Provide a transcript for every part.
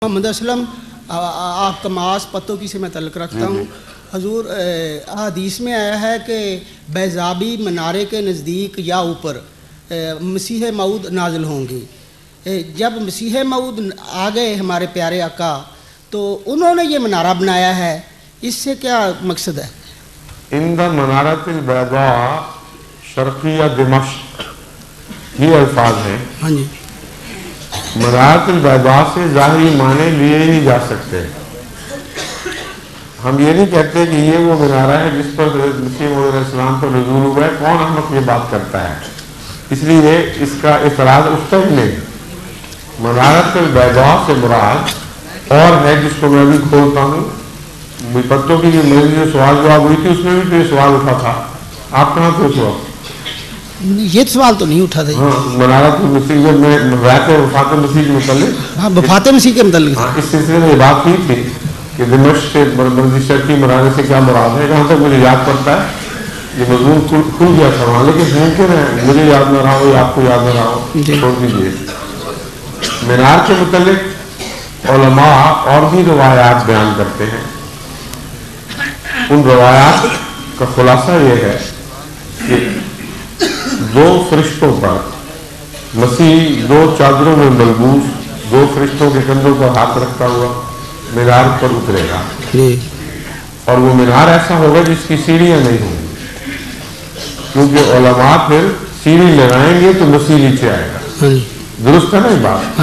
محمد اسلم آپ کا معاذ پتوکی سے میں تعلق رکھتا ہوں. حضور حدیث میں آیا ہے کہ بیضابی منارے کے نزدیک یا اوپر مسیح موعود نازل ہوں گی. جب مسیح موعود آ گئے ہمارے پیارے آقا تو انہوں نے یہ منارہ بنایا ہے، اس سے کیا مقصد ہے؟ ان دا منارۃ البیضاء شرقیہ دمشق یہ الفاظ ہیں. ہاں جی. منارۃ البیضاء سے ظاہری معنی لیے ہی جا سکتے ہیں. ہم یہ نہیں کہتے کہ یہ وہ منارہ ہے جس پر حضرت مسیح موعود علیہ السلام پر نزول ہوا ہے. کون احمق یہ بات کرتا ہے؟ اس لیے اس کا اعتراض اٹھتا ہی نہیں. منارۃ البیضاء سے مراد اور ہے جس کو میں ابھی کھولتا ہوں. پتوں کی میری جو سوال جواب ہوئی تھی اس میں بھی تو یہ سوال اٹھا تھا. آپ کہاں پہ ہوا؟ یہ سوال تو نہیں اٹھا تھا. منارۃ المسیح میں وفات مسیح کے متعلق، ہاں وفات مسیح کے متعلق اس سلسلے میں یہ بات کی تھی کہ دمشق سے مرکزی شرقی منارے سے کیا مراد ہے. جہاں تک مجھے یاد پڑتا ہے یہ مضمون کھل گیا تھا وہاں، لیکن ممکن ہے مجھے یاد نہ رہا ہو یا آپ کو یاد نہ رہا ہو، چھوڑ دیجیے. مینار کے متعلق علماء اور بھی روایات بیان کرتے ہیں. ان روایات کا خلاصہ یہ ہے کہ دو فرشتوں پر مسیح دو چادروں میں ملبوس دو فرشتوں کے کندھوں پر ہاتھ رکھتا ہوا مینار پر اترے گا، اور وہ مینار ایسا ہوگا جس کی سیڑھیاں نہیں ہوں گی، کیونکہ علماء پھر سیڑھی لگائیں گے تو مسیح نیچے آئے گا. درست ہے نا یہ بات؟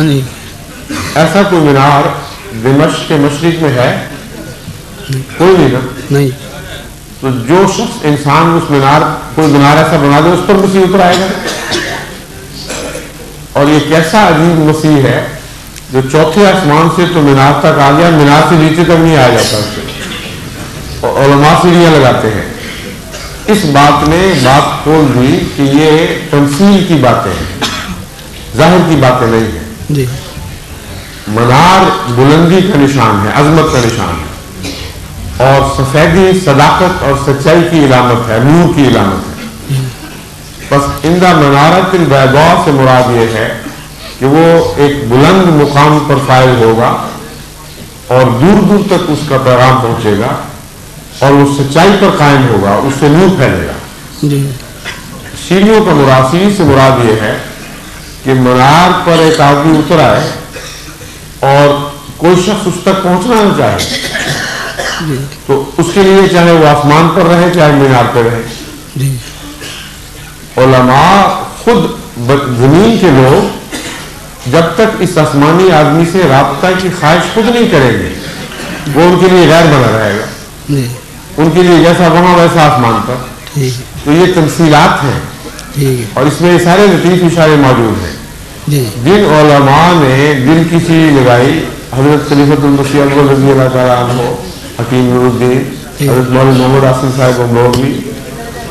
ایسا کوئی مینار دمشق کے مشرق میں ہے؟ کوئی نہیں نا. نہیں. تو جو شخص انسان اس مینار کوئی مینار ایسا بنا دے اس پر مسیح اتر آئے گا. اور یہ کیسا عجیب مسیح ہے جو چوتھے آسمان سے تو مینار تک آ گیا، مینار سے نیچے تک نہیں آ جاتا اس سے، اور علماء سیڑھیاں لگاتے ہیں. اس بات نے بات کھول دی کہ یہ تمثیل کی باتیں ہیں، ظاہر کی باتیں نہیں ہیں. جی. منار بلندی کا نشان ہے، عظمت کا نشان ہے، اور سفیدی صداقت اور سچائی کی علامت ہے، نور کی علامت ہے. بس اندہ منارۃ البیضاء سے مراد یہ ہے کہ وہ ایک بلند مقام پر فائز ہوگا اور دور دور تک اس کا پیغام پہنچے گا اور وہ سچائی پر قائم ہوگا، اس سے نور پھیلے گا. سیڑھیوں کا مراد سے مراد یہ ہے کہ منار پر ایک آدمی اتر آئے اور کوئی شخص اس تک پہنچنا نہ چاہے تو اس کے لیے چاہے وہ آسمان پر رہے چاہے مینار پہ رہے. علماء خود زمین کے لوگ جب تک اس آسمانی آدمی سے رابطہ کی خواہش خود نہیں کریں گے وہ ان کے لیے غیر بنا رہے گا. ان کے لیے جیسا وہاں ویسا آسمان پر. تو یہ تمثیلات ہیں اور اس میں سارے لطیف اشارے موجود ہیں. جن علماء نے دل کی سیڑھی لگائی، حضرت خلیفۃ المسیح اول رضی اللہ تعالیٰ عنہ، حکیم نور الدین، حضرت مولوی محمد آصف صاحب امروہوی،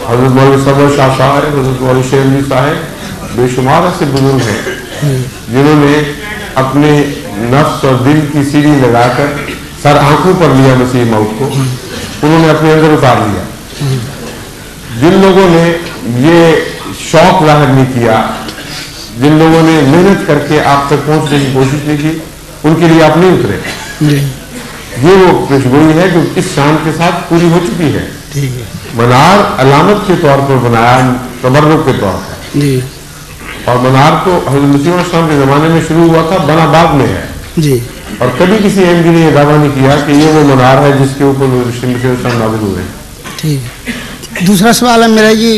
حضرت مولوی صبر شاہ صاحب، حضرت مولوی شیر علی صاحب، بے شمار ایسے بزرگ ہیں جنہوں نے اپنے نفس اور دل کی سیڑھی لگا کر سر آنکھوں پر لیا مسیح موت کو، انہوں نے اپنے اندر اتار لیا. جن لوگوں نے یہ شوق ظاہر نہیں کیا، جن لوگوں نے محنت کر کے آپ تک پہنچنے کی کوشش نہیں کی، ان کے لیے آپ نہیں اترے. یہ وہ پیشگوئی ہے جو اس شان کے ساتھ پوری ہو چکی ہے. منار علامت کے طور پر بنایا، تبرک کے طور پر. اور منار تو حضرت مسیح علیہ السلام کے زمانے میں شروع ہوا تھا، بنا بعد میں ہے. اور کبھی کسی احمدی نے یہ دعویٰ نہیں کیا کہ یہ وہ منار ہے جس کے اوپر مسیح علیہ السلام نازل ہوئے. دوسرا سوال ہے میرا جی،